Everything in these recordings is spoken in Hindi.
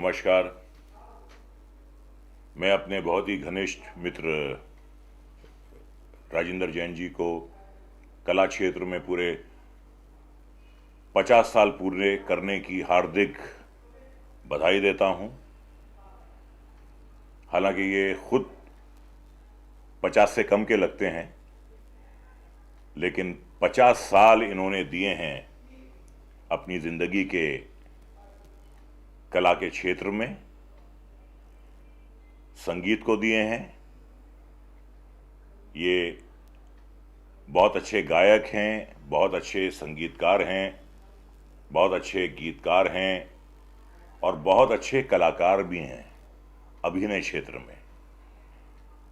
नमस्कार। मैं अपने बहुत ही घनिष्ठ मित्र राजेंद्र जैन जी को कला क्षेत्र में पूरे 50 साल पूरे करने की हार्दिक बधाई देता हूं। हालांकि ये खुद 50 से कम के लगते हैं, लेकिन 50 साल इन्होंने दिए हैं अपनी जिंदगी के कला के क्षेत्र में, संगीत को दिए हैं। ये बहुत अच्छे गायक हैं, बहुत अच्छे संगीतकार हैं, बहुत अच्छे गीतकार हैं और बहुत अच्छे कलाकार भी हैं अभिनय क्षेत्र में।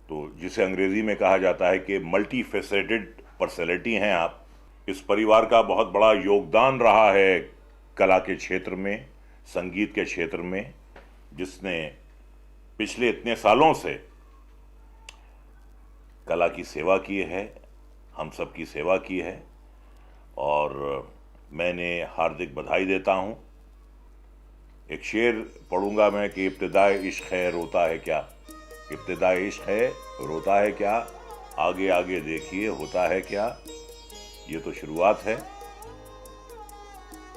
तो जिसे अंग्रेजी में कहा जाता है कि मल्टी फेसेटेड पर्सनैलिटी हैं आप। इस परिवार का बहुत बड़ा योगदान रहा है कला के क्षेत्र में, संगीत के क्षेत्र में, जिसने पिछले इतने सालों से कला की सेवा की है, हम सब की सेवा की है। और मैंने हार्दिक बधाई देता हूं। एक शेर पढ़ूंगा मैं कि इब्तिदाए इश्क है रोता है क्या, इब्तिदाए इश्क है रोता है क्या, आगे आगे देखिए होता है क्या। ये तो शुरुआत है,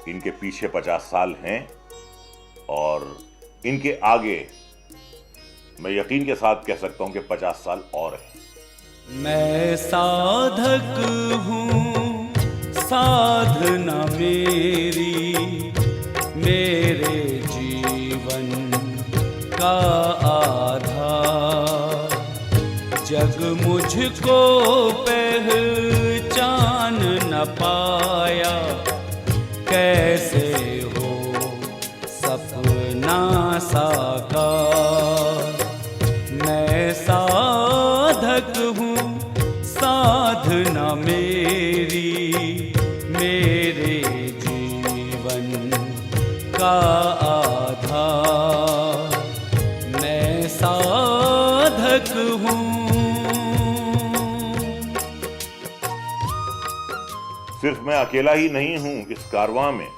इनके पीछे 50 साल हैं और इनके आगे मैं यकीन के साथ कह सकता हूं कि 50 साल और हैं। मैं साधक हूँ, साधना मेरी मेरे जीवन का आधार। जग मुझको पहचान न पाया, कैसे हो सपना साकार। मैं साधक हूँ, साधना मेरी मेरे जीवन का आधार। मैं साधक हूँ। सिर्फ मैं अकेला ही नहीं हूं इस कारवां में,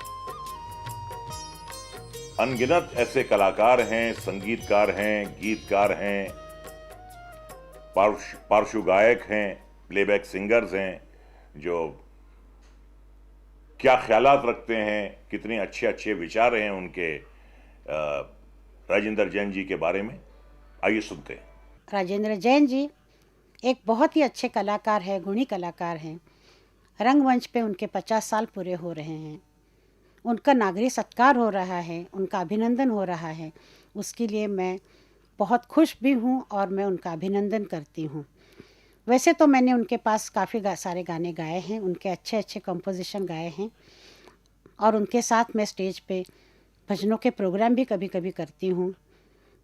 अनगिनत ऐसे कलाकार हैं, संगीतकार हैं, गीतकार हैं, पार्श्व गायक हैं, प्लेबैक सिंगर्स हैं, जो क्या ख्यालात रखते हैं, कितने अच्छे अच्छे विचार हैं उनके राजेंद्र जैन जी के बारे में। आइए सुनते हैं। राजेंद्र जैन जी एक बहुत ही अच्छे कलाकार हैं, गुणी कलाकार हैं। रंगमंच पे उनके 50 साल पूरे हो रहे हैं। उनका नागरिक सत्कार हो रहा है, उनका अभिनंदन हो रहा है। उसके लिए मैं बहुत खुश भी हूँ और मैं उनका अभिनंदन करती हूँ। वैसे तो मैंने उनके पास काफ़ी सारे गाने गाए हैं, उनके अच्छे अच्छे कंपोजिशन गाए हैं और उनके साथ मैं स्टेज पे भजनों के प्रोग्राम भी कभी कभी करती हूँ।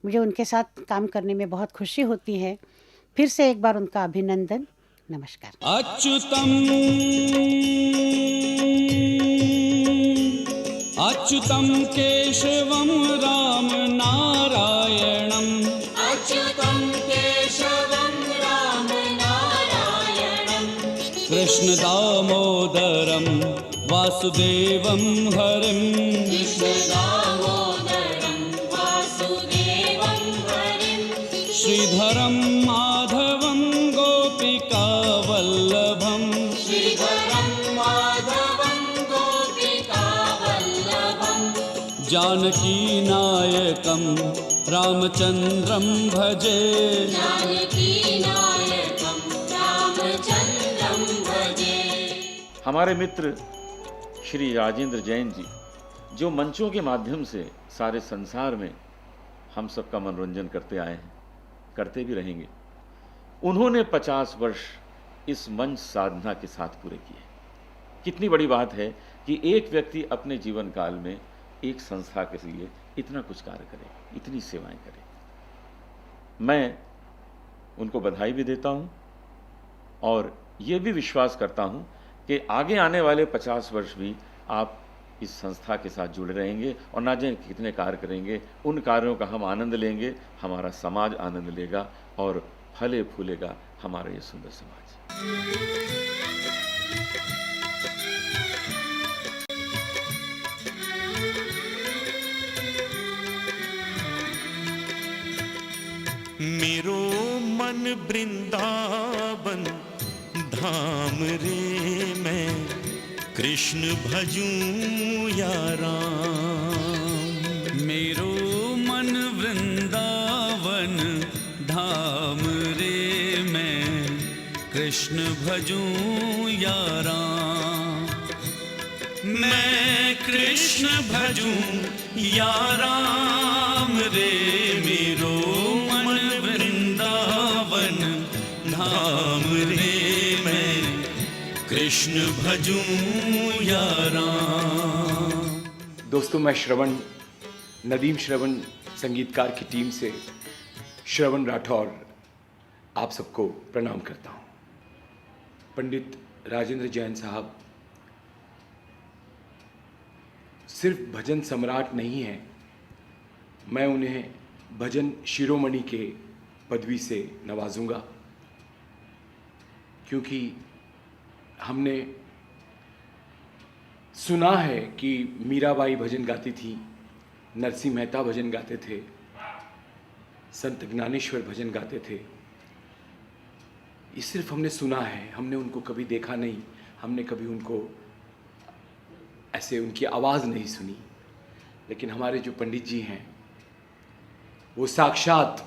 मुझे उनके साथ काम करने में बहुत खुशी होती है। फिर से एक बार उनका अभिनंदन, नमस्कार। अच्युतं केशवं राम नारायणम्, अच्युतं केशवं राम नारायणम्, कृष्ण दामोदरं वासुदेवं हरिं, कृष्ण दामोदरं वासुदेवं हरिं, श्रीधरं माधवं गोपिका वल्लभम्, श्रीधरं माधवं गोपिका वल्लभम्, जानकी नायकं रामचन्द्रं भजे, जानकी नायकं रामचन्द्रं भजे। हमारे मित्र श्री राजेंद्र जैन जी, जो मंचों के माध्यम से सारे संसार में हम सबका मनोरंजन करते आए हैं, करते भी रहेंगे, उन्होंने 50 वर्ष इस मंच साधना के साथ पूरे किए। कितनी बड़ी बात है कि एक व्यक्ति अपने जीवन काल में एक संस्था के लिए इतना कुछ कार्य करे, इतनी सेवाएं करे। मैं उनको बधाई भी देता हूं और ये भी विश्वास करता हूं कि आगे आने वाले 50 वर्ष भी आप इस संस्था के साथ जुड़े रहेंगे और ना जाने कितने कार्य करेंगे। उन कार्यों का हम आनंद लेंगे, हमारा समाज आनंद लेगा और फले फूलेगा हमारा ये सुंदर समाज। मेरो मन वृंदावन धाम रे, मैं कृष्ण भजूं या राम। मेरो मन वृंदावन धाम रे, मैं कृष्ण भजूं या राम। मैं कृष्ण भजूं या राम रे, मेरो मन वृंदावन धाम रे, मैं कृष्ण भजूं या राम। दोस्तों, मैं श्रवण, नदीम श्रवण संगीतकार की टीम से श्रवण राठौर आप सबको प्रणाम करता हूँ। पंडित राजेंद्र जैन साहब सिर्फ भजन सम्राट नहीं है, मैं उन्हें भजन शिरोमणि के पदवी से नवाजूंगा, क्योंकि हमने सुना है कि मीराबाई भजन गाती थी, नरसिंह मेहता भजन गाते थे, संत ज्ञानेश्वर भजन गाते थे। ये सिर्फ हमने सुना है, हमने उनको कभी देखा नहीं, हमने कभी उनको ऐसे उनकी आवाज़ नहीं सुनी। लेकिन हमारे जो पंडित जी हैं वो साक्षात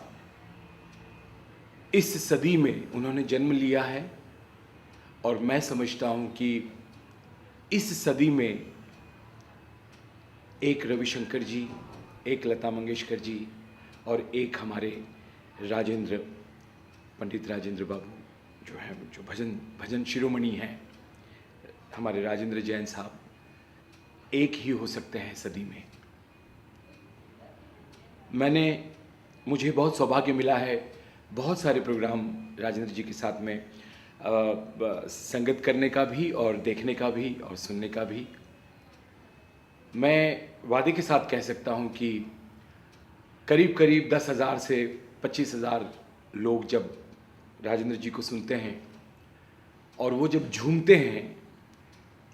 इस सदी में उन्होंने जन्म लिया है, और मैं समझता हूँ कि इस सदी में एक रविशंकर जी, एक लता मंगेशकर जी और एक हमारे राजेंद्र, पंडित राजेंद्र बाबू जो है, जो भजन शिरोमणि हैं, हमारे राजेंद्र जैन साहब, एक ही हो सकते हैं सदी में। मुझे बहुत सौभाग्य मिला है बहुत सारे प्रोग्राम राजेंद्र जी के साथ में संगत करने का भी, और देखने का भी, और सुनने का भी। मैं वादे के साथ कह सकता हूं कि करीब करीब 10,000 से 25,000 लोग जब राजेंद्र जी को सुनते हैं और वो जब झूमते हैं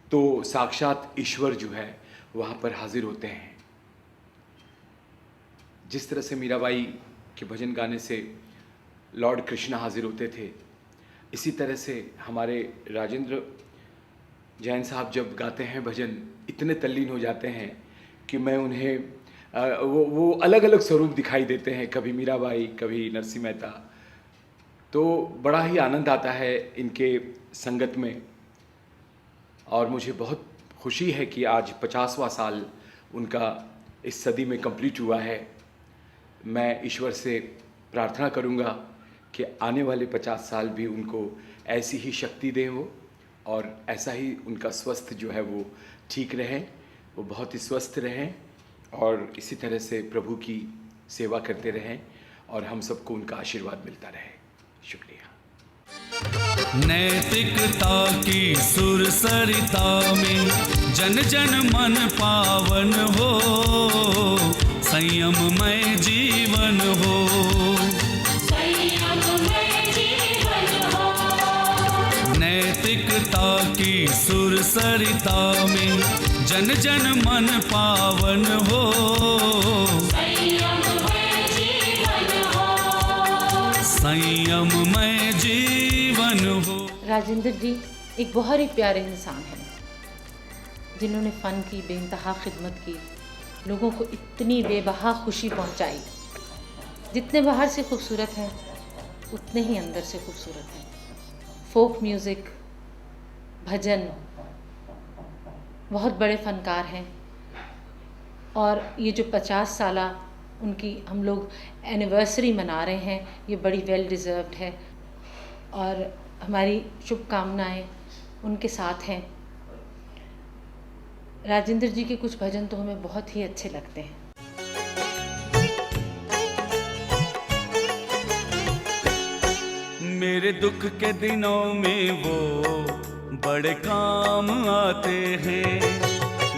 तो साक्षात ईश्वर जो है वहाँ पर हाजिर होते हैं। जिस तरह से मीराबाई के भजन गाने से लॉर्ड कृष्ण हाजिर होते थे, इसी तरह से हमारे राजेंद्र जैन साहब जब गाते हैं भजन, इतने तल्लीन हो जाते हैं कि मैं उन्हें वो अलग अलग स्वरूप दिखाई देते हैं, कभी मीराबाई, कभी नरसिंह मेहता। तो बड़ा ही आनंद आता है इनके संगत में, और मुझे बहुत खुशी है कि आज 50वां साल उनका इस सदी में कंप्लीट हुआ है। मैं ईश्वर से प्रार्थना करूंगा कि आने वाले 50 साल भी उनको ऐसी ही शक्ति दें वो, और ऐसा ही उनका स्वस्थ जो है वो ठीक रहे, वो बहुत ही स्वस्थ रहें, और इसी तरह से प्रभु की सेवा करते रहें, और हम सबको उनका आशीर्वाद मिलता रहे। शुक्रिया। नैतिकता की सुर सरिता में जन जन मन पावन हो, संयममय जीवन हो, संयममय जीवन हो। नैतिकता की सुर सरिता में जन जन मन पावन हो, संयममय जीवन हो। संयममय जीवन हो। राजेंद्र जी एक बहुत ही प्यारे इंसान हैं, जिन्होंने फ़न की बेइंतहा खिदमत की, लोगों को इतनी बेबहा खुशी पहुंचाई। जितने बाहर से खूबसूरत हैं उतने ही अंदर से खूबसूरत हैं। फोक म्यूज़िक, भजन, बहुत बड़े फ़नकार हैं, और ये जो 50 साला उनकी हम लोग एनिवर्सरी मना रहे हैं, ये बड़ी वेल डिज़र्व्ड है, और हमारी शुभकामनाएं उनके साथ हैं। राजेंद्र जी के कुछ भजन तो हमें बहुत ही अच्छे लगते हैं। मेरे दुख के दिनों में वो बड़े काम आते हैं,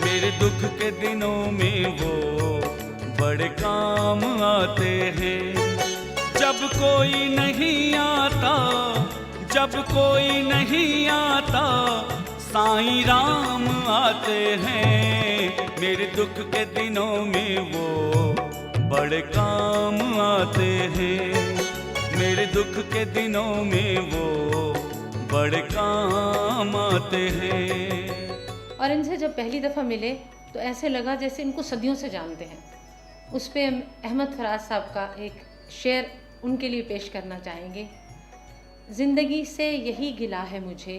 मेरे दुख के दिनों में वो बड़े काम आते हैं। जब कोई नहीं आता, जब कोई नहीं आता, साईं राम आते हैं। मेरे दुख के दिनों में वो बड़े काम आते हैं। दुख के दिनों में वो बड़े काम आते हैं। और इनसे जब पहली दफ़ा मिले तो ऐसे लगा जैसे इनको सदियों से जानते हैं। उस पे अहमद फराज साहब का एक शेर उनके लिए पेश करना चाहेंगे। ज़िंदगी से यही गिला है मुझे,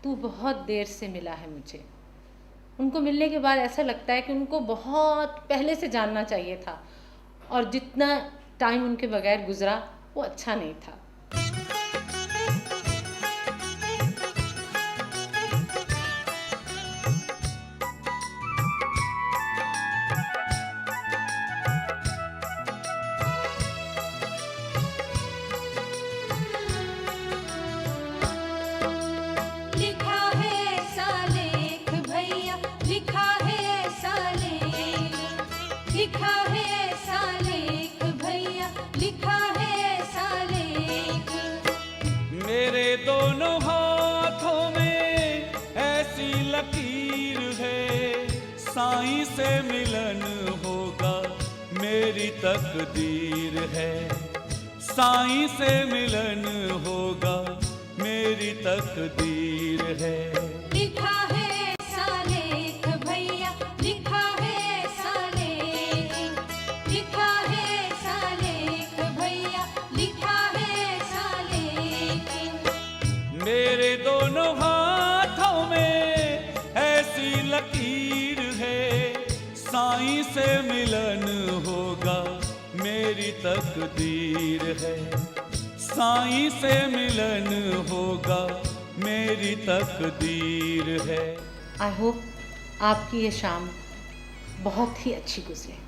तू बहुत देर से मिला है मुझे। उनको मिलने के बाद ऐसा लगता है कि उनको बहुत पहले से जानना चाहिए था और जितना टाइम उनके बगैर गुजरा वो अच्छा नहीं था। लिखा है ऐसा लेख भैया, लिखा है ऐसा लेख, लिखा है ऐसा लेख भैया, लिखा है ऐसा लेख। मेरे दोनों हाथों में ऐसी लकीर है, साईं से मिलन होगा मेरी तकदीर है। साईं से मिलन होगा मेरी तकदीर है। लिखा है ऐसा लेख भैया, लिखा है ऐसा लेख, लिखा है ऐसा लेख भैया, लिखा है ऐसा लेख। मेरे दोनों हाथों में ऐसी लकीर है, साईं से मिलन होगा मेरी तकदीर है। साईं से मिलन होगा मेरी तकदीर है। आई होप आपकी ये शाम बहुत ही अच्छी गुजरे।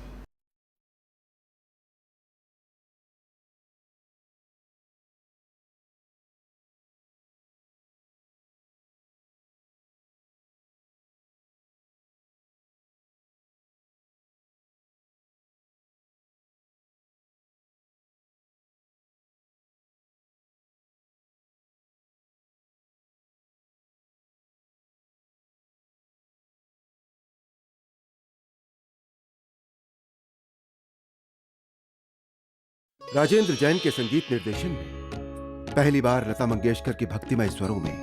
राजेंद्र जैन के संगीत निर्देशन में पहली बार लता मंगेशकर की भक्तिमय स्वरों में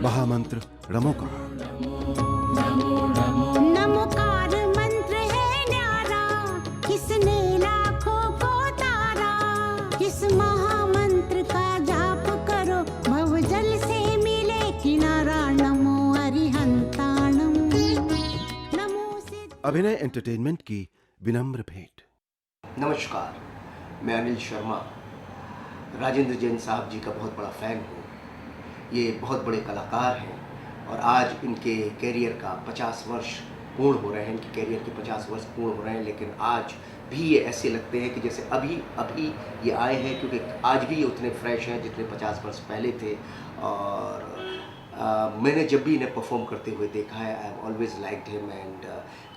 महामंत्र नमोकार। नमोकार मंत्र है न्यारा, किसने लाखों को तारा। इस महामंत्र का जाप करो, भवजल से मिले किनारा। नमो अरिहंताणम, नमो से। अभिनय एंटरटेनमेंट की विनम्र भेंट। नमस्कार, मैं अनिल शर्मा राजेंद्र जैन साहब जी का बहुत बड़ा फ़ैन हूँ। ये बहुत बड़े कलाकार हैं और आज इनके कैरियर का 50 वर्ष पूर्ण हो रहे हैं। इनके कैरियर के 50 वर्ष पूर्ण हो रहे हैं, लेकिन आज भी ये ऐसे लगते हैं कि जैसे अभी ये आए हैं, क्योंकि आज भी ये उतने फ्रेश हैं जितने 50 वर्ष पहले थे। और मैंने जब भी इन्हें परफॉर्म करते हुए देखा है, I have always liked him. And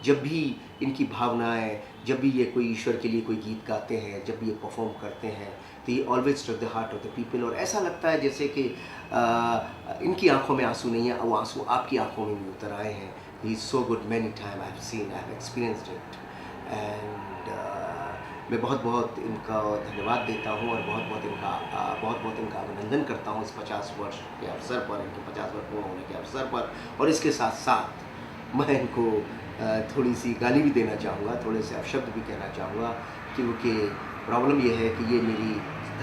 जब भी इनकी भावनाएं, जब भी ये कोई ईश्वर के लिए कोई गीत गाते हैं, जब भी ये परफॉर्म करते हैं, तो ये always struck the heart of the people. और ऐसा लगता है जैसे कि इनकी आंखों में आंसू नहीं है, वो आंसू आपकी आंखों में भी उतर आए हैं। He is so good, many time I have seen, I have experienced it. And मैं बहुत बहुत इनका धन्यवाद देता हूँ और बहुत बहुत इनका अभिनंदन करता हूँ इस 50 वर्ष के अवसर पर, इनके 50 वर्ष पूर्ण होने के अवसर पर। और इसके साथ साथ मैं इनको थोड़ी सी गाली भी देना चाहूँगा, थोड़े से अपशब्द भी कहना चाहूँगा, क्योंकि प्रॉब्लम ये है कि ये मेरी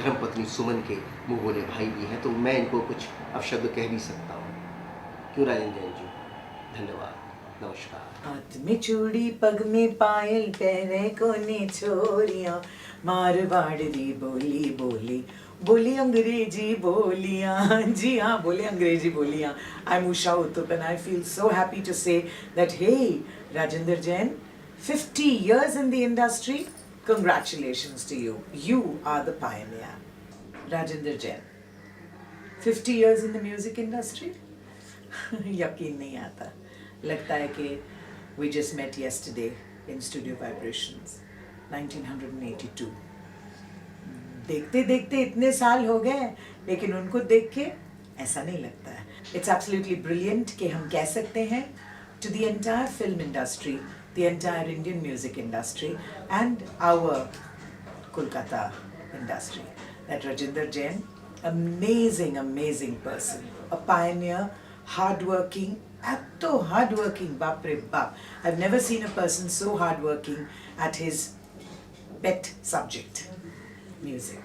धर्मपत्नी सुमन के मुँह बोले भाई भी हैं, तो मैं इनको कुछ अपशब्द कह भी सकता हूँ। क्यों राजेंद्र जैन जी? धन्यवाद, नमस्कार। हाथ में चूड़ी, पग में पायल, पैरे कोने छोरियां, मारवाड़ी बोली बोली, बोली अंग्रेजी बोलियां। जी हाँ, बोले अंग्रेजी बोलियां। I'm Usha Uttup and I feel so happy to say that hey, Rajinder Jain, 50 years in the industry, congratulations to you. You are the pioneer. Rajinder Jain, 50 years in the music industry? यकीन नहीं आता। लगता है कि we just met yesterday in Studio Vibrations, 1982. देखते देखते इतने साल हो गए, लेकिन उनको देख के ऐसा नहीं लगता है। It's absolutely brilliant कि हम कह सकते हैं to the entire film industry, the entire Indian music industry and our Kolkata industry. That Rajinder Jain, amazing person, a pioneer, hardworking, atto hardworking, baap re baap. I've never seen a person so hardworking at his pet subject, music.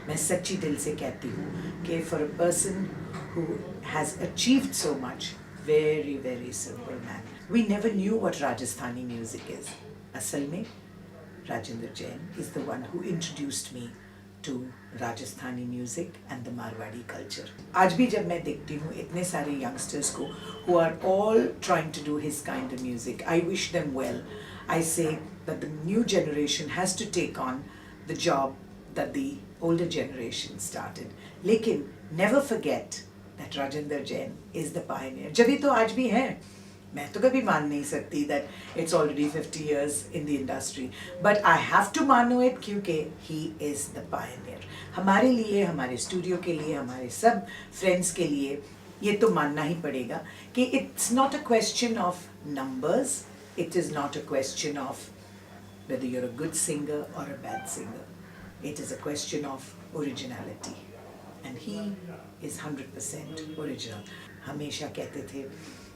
मैं सच्ची दिल से कहती हूँ कि for a person who has achieved so much, very simple man. We never knew what Rajasthani music is. असल में Rajinder Jain is the one who introduced me to Rajasthani music and the Marwadi culture. आज भी जब मैं देखती हूँ इतने सारे youngsters को who are all trying to do his kind of music, I wish them well. I say that the new generation has to take on the job that the older generation started. लेकिन never forget that Rajinder Jain is the pioneer. जभी तो आज भी हैं. मैं तो कभी मान नहीं सकती that it's already 50 years in the industry. But I have to मानो it क्योंकि he is the pioneer. हमारे लिए, हमारे स्टूडियो के लिए, हमारे सब फ्रेंड्स के लिए ये तो मानना ही पड़ेगा कि it's not a question of numbers. It is not a question of whether you're a good singer or a bad singer. It is a question of originality. And he is 100% original. हमेशा कहते थे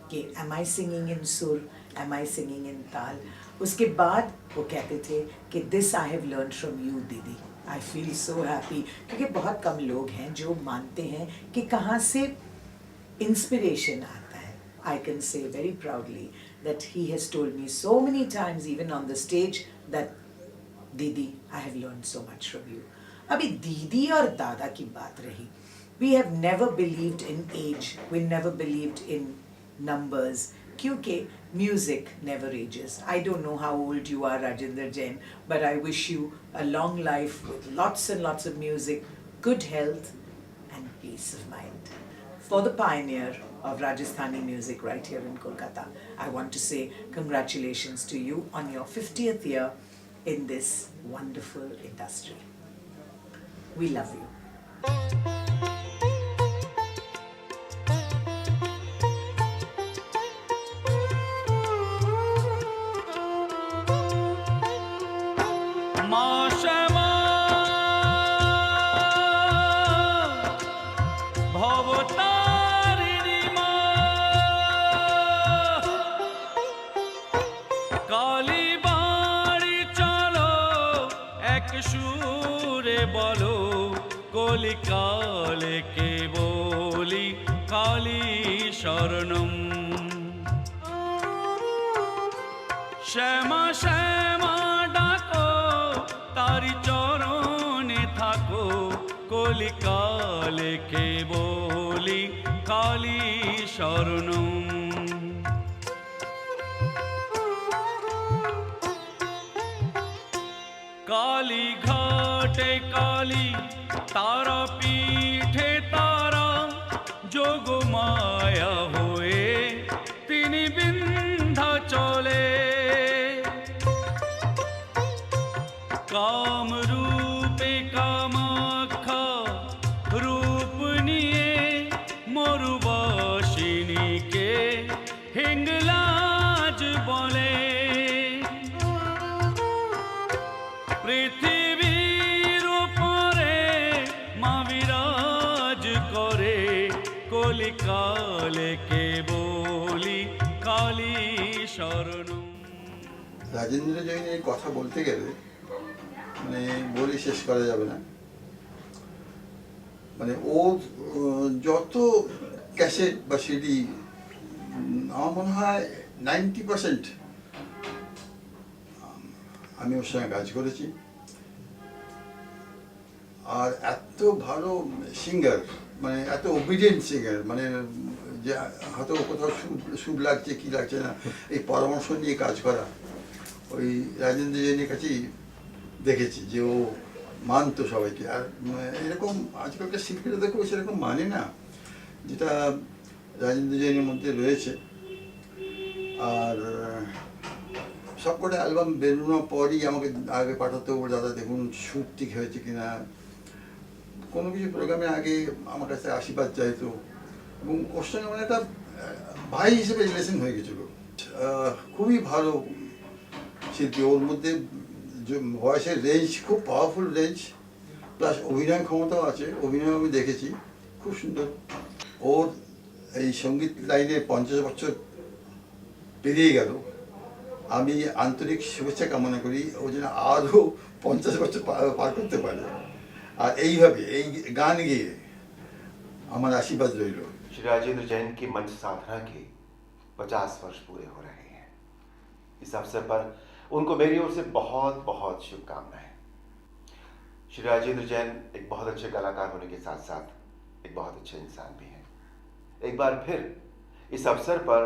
कि am I singing in sur, am I singing in tal? उसके बाद वो कहते थे कि this I have learned from you दीदी. I feel so happy क्योंकि बहुत कम लोग हैं जो मानते हैं कि कहाँ से inspiration आता है. I can say very proudly that he has told me so many times even on the stage that दीदी I have learned so much from you. अभी दीदी और दादा की बात रही. We have never believed in age. We never believed in numbers. क्योंकि music never ages. I don't know how old you are, Rajinder Jain, but I wish you a long life with lots and lots of music, good health, and peace of mind. For the pioneer of Rajasthani music right here in Kolkata, I want to say congratulations to you on your 50th year in this wonderful industry. We love you. কালে কে বলি কালী শরণম শ্যামা শ্যামা ডাকো তারি চরণে থাকো কলিকালে কে বলি কালী শরণম কালী ঘাটে কালী तारा पीठे तारा जोग माया होए तिनी बिंधा चले काम रूपे कामाखा रूप निये मरुबासिनी के हिंगलाज बोले पृथ्वीर उपरे माविराज करे कलिकाले के बोली काली शरण রাজেন্দ্র জৈনের কথা বলতে গেলে মানে বলে শেষ করা যাবে না। মানে ও যত ক্যাসেট বা সিডি আমার মনে হয় 90% আমি ওর সঙ্গে কাজ করেছি। আর এত ভালো সিঙ্গার, মানে এত ওবিডিয়েন্ট সিঙ্গার, মানে যে হয়তো কোথাও সুর লাগছে কি লাগছে না এই পরামর্শ নিয়ে কাজ করা, ওই রাজেন্দ্র জৈনের কাছেই দেখেছি যে ও মানতো সবাইকে। আর এরকম আজকালকার শিল্পীরা দেখো সেরকম মানে না, যেটা রাজেন্দ্র জৈনের মধ্যে রয়েছে। আর সবকটা অ্যালবাম বেরোনোর পরই আমাকে আগে পাঠাতে হবে, দাদা দেখুন সুর ঠিক হয়েছে কিনা। কোনো কিছু প্রোগ্রামে আগে আমার কাছে আশীর্বাদ চাইতো এবং ওর সঙ্গে মানে একটা ভাই হিসেবে রিলেশন হয়ে গেছিলো। খুবই ভালো শিল্পী, ওর মধ্যে যে ভয়েসের রেঞ্জ খুব পাওয়ারফুল রেঞ্জ, প্লাস অভিনয় ক্ষমতাও আছে, অভিনয় আমি দেখেছি খুব সুন্দর। ওর এই সঙ্গীত লাইনে 50 বছর পেরিয়ে গেল, আমি আন্তরিক শুভেচ্ছা কামনা করি ও যেন আরও 50 বছর পার করতে পারে, আর এইভাবে এই গান গিয়ে আমার आशीर्वाद रही। श्री राजेंद्र जैन की मंच साधना के 50 वर्ष पूरे हो रहे हैं। इस अवसर पर उनको मेरी ओर से बहुत बहुत शुभकामनाएं। श्री राजेंद्र जैन एक बहुत अच्छे कलाकार होने के साथ साथ एक बहुत अच्छे इंसान भी हैं। एक बार फिर इस अवसर पर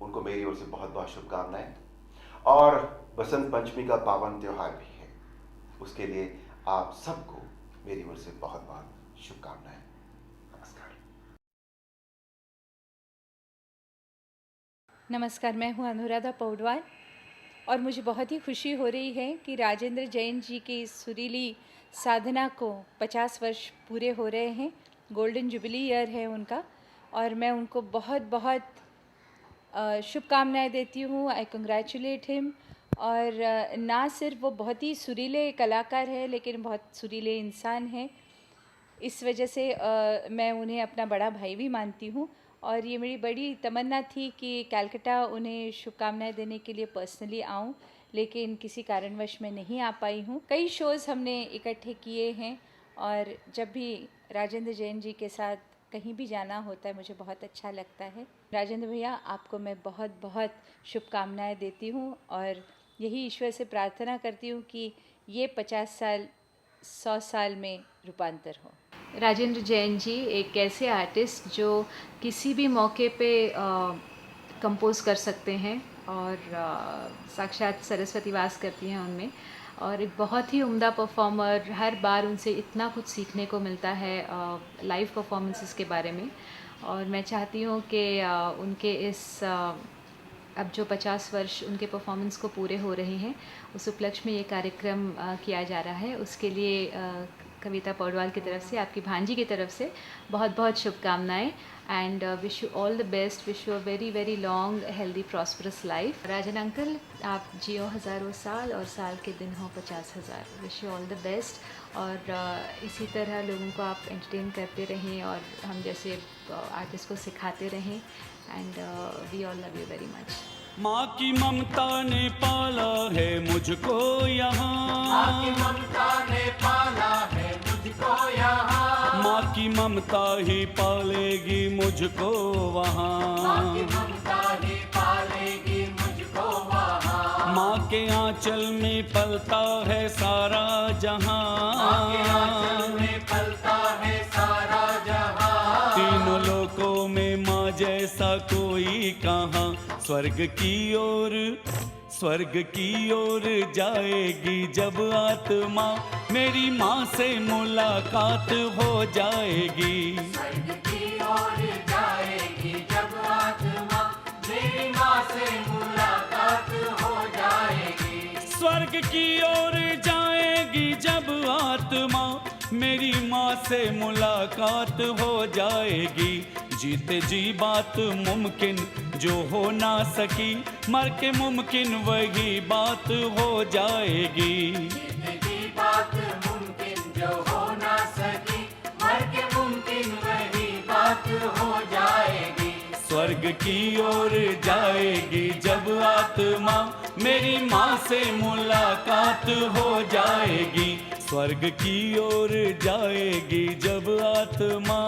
उनको मेरी ओर से बहुत बहुत शुभकामनाएं, और बसंत पंचमी का पावन त्योहार भी है, उसके लिए आप सबको मेरी ओर से बहुत बहुत शुभकामनाएं। नमस्कार, मैं हूँ अनुराधा पौडवाल और मुझे बहुत ही खुशी हो रही है कि राजेंद्र जैन जी की इस सुरीली साधना को 50 वर्ष पूरे हो रहे हैं। गोल्डन जुबली ईयर है उनका, और मैं उनको बहुत बहुत शुभकामनाएं देती हूँ। आई कंग्रेचुलेट हिम। और ना सिर्फ वो बहुत ही सुरीले कलाकार है, लेकिन बहुत सुरीले इंसान हैं। इस वजह से मैं उन्हें अपना बड़ा भाई भी मानती हूँ, और ये मेरी बड़ी तमन्ना थी कि कलकत्ता उन्हें शुभकामनाएं देने के लिए पर्सनली आऊँ, लेकिन किसी कारणवश मैं नहीं आ पाई हूँ। कई शोज़ हमने इकट्ठे किए हैं, और जब भी राजेंद्र जैन जी के साथ कहीं भी जाना होता है मुझे बहुत अच्छा लगता है। राजेंद्र भैया, आपको मैं बहुत बहुत शुभकामनाएं देती हूँ, और यही ईश्वर से प्रार्थना करती हूँ कि ये 50 साल 100 साल में रूपांतर हो। राजेंद्र जैन जी एक ऐसे आर्टिस्ट जो किसी भी मौके पे कंपोज़ कर सकते हैं, और साक्षात सरस्वती वास करती हैं उनमें, और एक बहुत ही उम्दा परफॉर्मर। हर बार उनसे इतना कुछ सीखने को मिलता है लाइव परफॉर्मेंसेस के बारे में, और मैं चाहती हूँ कि उनके इस अब जो 50 वर्ष उनके परफॉर्मेंस को पूरे हो रहे हैं, उस उपलक्ष्य में ये कार्यक्रम किया जा रहा है। उसके लिए कविता पौडवाल की तरफ से, आपकी भांजी की तरफ से बहुत बहुत शुभकामनाएं, and wish you all the best. Wish you a very very long healthy prosperous life. Rajan uncle, आप जियो हज़ारों साल, और साल के दिन हो 50,000। Wish you all the best, और इसी तरह लोगों को आप एंटरटेन करते रहें, और हम जैसे आर्टिस्ट को सिखाते रहें, and we all love you very much. माँ की ममता ने पाला है मुझको यहाँ, माँ की ममता ने पाला है मुझको यहाँ, माँ की ममता ही पालेगी मुझको वहाँ, माँ की ममता ही पालेगी मुझको वहाँ, माँ के आंचल में पलता है सारा जहाँ, माँ के आंचल में पलता है सारा जहाँ, तीनों लोकों में माँ जैसा कोई कहाँ। स्वर्ग की ओर जाएगी जब आत्मा, मेरी माँ से मुलाकात हो जाएगी। स्वर्ग की ओर जाएगी जब आत्मा, मेरी माँ से मुलाकात हो जाएगी। स्वर्ग की ओर जाएगी जब आत्मा, मेरी माँ से मुलाकात हो जाएगी। जीते जी बात मुमकिन जो हो ना सकी, मर के मुमकिन वही बात हो जाएगी। जीते जी बात मुमकिन जो हो ना सकी, मर के मुमकिन वही बात हो जाएगी। स्वर्ग की ओर जाएगी जब आत्मा, मेरी माँ से मुलाकात हो जाएगी। स्वर्ग की ओर जाएगी जब आत्मा।